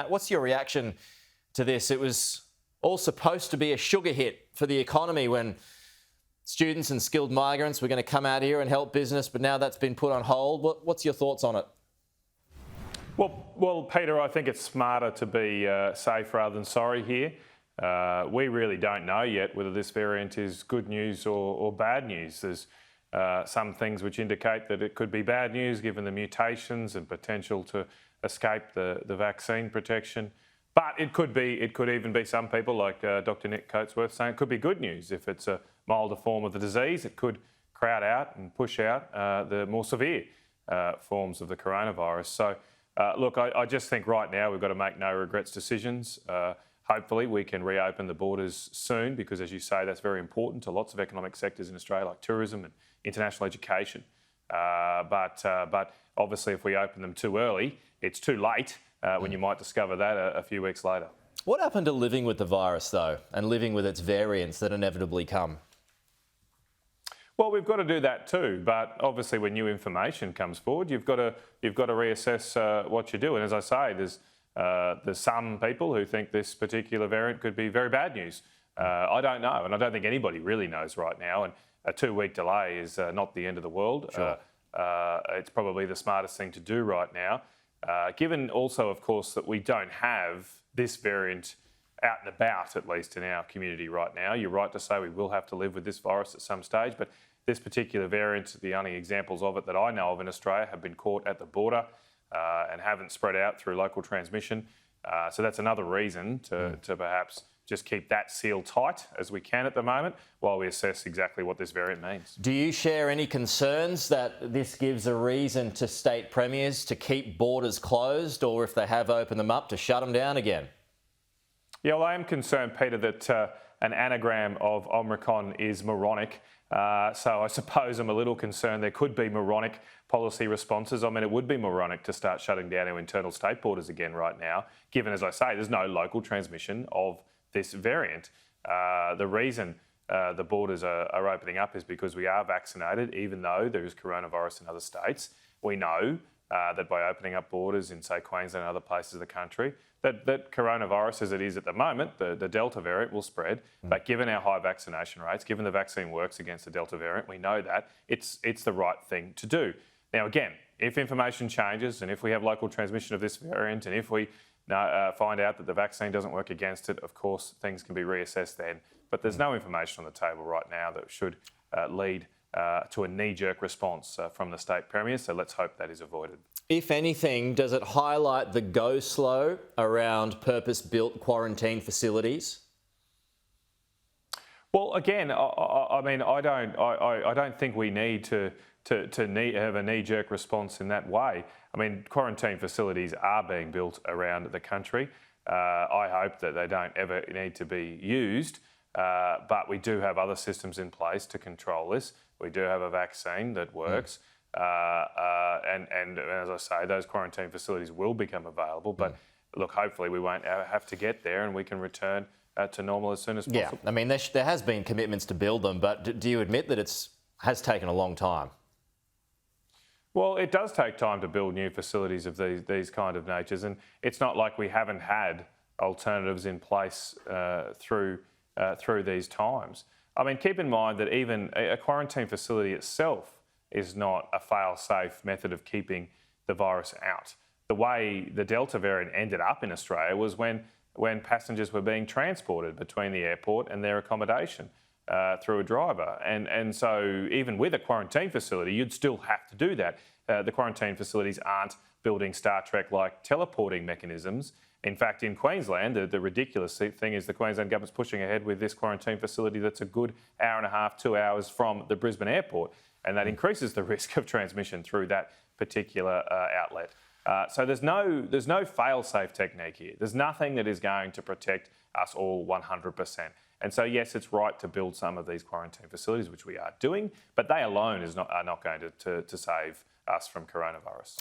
What's your reaction to this? It was all supposed to be a sugar hit for the economy when students and skilled migrants were going to come out here and help business, but now that's been put on hold. What's your thoughts on it? Well, Peter, I think it's smarter to be safe rather than sorry here. We really don't know yet whether this variant is good news or bad news. There's some things which indicate that it could be bad news given the mutations and potential to escape the vaccine protection. But it could even be some people like Dr. Nick Coatsworth saying it could be good news. If it's a milder form of the disease, it could crowd out and push out the more severe forms of the coronavirus. So look, I just think right now we've got to make no regrets decisions. Hopefully we can reopen the borders soon because, as you say, that's very important to lots of economic sectors in Australia like tourism and international education. But obviously if we open them too early, it's too late when you might discover that a few weeks later. What happened to living with the virus, though, and living with its variants that inevitably come? Well, we've got to do that too, but obviously when new information comes forward, you've got to reassess what you do. And as I say, there's some people who think this particular variant could be very bad news. I don't know, and I don't think anybody really knows right now. And a 2-week delay is not the end of the world. Sure. It's probably the smartest thing to do right now, given also, of course, that we don't have this variant out and about, at least in our community right now. You're right to say we will have to live with this virus at some stage, but this particular variant, the only examples of it that I know of in Australia have been caught at the border and haven't spread out through local transmission. So that's another reason to perhaps just keep that seal tight as we can at the moment while we assess exactly what this variant means. Do you share any concerns that this gives a reason to state premiers to keep borders closed, or if they have opened them up, to shut them down again? Yeah, well, I am concerned, Peter, that an anagram of Omicron is moronic. So I suppose I'm a little concerned there could be moronic policy responses. I mean, it would be moronic to start shutting down our internal state borders again right now, given, as I say, there's no local transmission of this variant. The reason the borders are opening up is because we are vaccinated, even though there is coronavirus in other states. We know that by opening up borders in, say, Queensland and other places of the country, that coronavirus as it is at the moment, the Delta variant will spread. But given our high vaccination rates, given the vaccine works against the Delta variant, we know that it's the right thing to do. Now, again, if information changes and if we have local transmission of this variant and if we find out that the vaccine doesn't work against it, of course, things can be reassessed then. But there's no information on the table right now that should lead to a knee-jerk response from the state premier, so let's hope that is avoided. If anything, does it highlight the go slow around purpose-built quarantine facilities? Well, again, I mean, I don't think we need to have a knee-jerk response in that way. I mean, quarantine facilities are being built around the country. I hope that they don't ever need to be used, but we do have other systems in place to control this. We do have a vaccine that works. And as I say, those quarantine facilities will become available. But look, hopefully we won't have to get there and we can return to normal as soon as possible. Yeah, I mean, there has been commitments to build them, but do you admit that it has taken a long time? Well, it does take time to build new facilities of these kind of natures, and it's not like we haven't had alternatives in place through these times. I mean, keep in mind that even a quarantine facility itself is not a fail-safe method of keeping the virus out. The way the Delta variant ended up in Australia was when passengers were being transported between the airport and their accommodation through a driver. And so even with a quarantine facility, you'd still have to do that. The quarantine facilities aren't building Star Trek-like teleporting mechanisms. In fact, in Queensland, the ridiculous thing is the Queensland government's pushing ahead with this quarantine facility that's a good hour and a half, 2 hours from the Brisbane airport. And that increases the risk of transmission through that particular outlet. So there's no fail-safe technique here. There's nothing that is going to protect us all 100%. And so, yes, it's right to build some of these quarantine facilities, which we are doing, but they alone are not going to save us from coronavirus.